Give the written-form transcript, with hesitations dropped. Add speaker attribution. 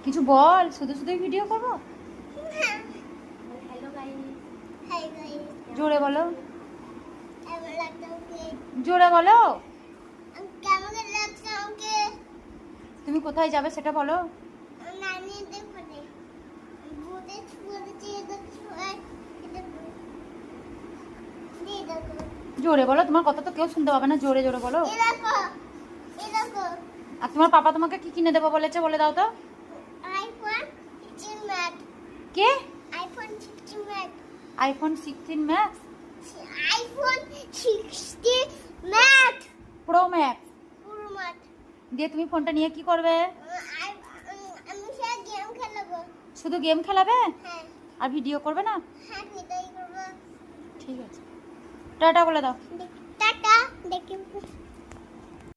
Speaker 1: কিছু বল, শুধু শুধুই ভিডিও করবো?
Speaker 2: Hello guys. Hi guys.
Speaker 1: জোরে বলো,
Speaker 2: কেমন লাগছে আমাকে?
Speaker 1: জোরে বলো।
Speaker 2: কেমন লাগছে আমাকে?
Speaker 1: তুমি কোথায় যাবে সেটা বলো।
Speaker 2: নানি দেখো রে। ভূতে ছুঁয়েছে এটা ছুঁয়ে এটা দিয়ে দেখো।
Speaker 1: জোরে বলো, তোমার কথা তো কেউ শুনতে পাবে না, জোরে জোরে বলো।
Speaker 2: এই দেখো। এই দেখো।
Speaker 1: আর তোমার পাপা তোমাকে কি কিনে দেবো বলেছে, বলে দাও তো।
Speaker 2: IPhone 16 max.
Speaker 1: কে?
Speaker 2: IPhone 16 max.
Speaker 1: IPhone 16 max,
Speaker 2: iPhone 16 max.
Speaker 1: Pro max.
Speaker 2: পুরো মাঠ।
Speaker 1: দিয়ে তুমি ফোনটা নিয়ে কি করবে?
Speaker 2: আমি সে গেম খেলবো।
Speaker 1: শুধু গেম খেলাবে
Speaker 2: হ্যাঁ।
Speaker 1: আর ভিডিও করবে না?
Speaker 2: হ্যাঁ, এটাই করবো।
Speaker 1: ঠিক আছে, টাটা বলে দাও।
Speaker 2: টাটা। দেখি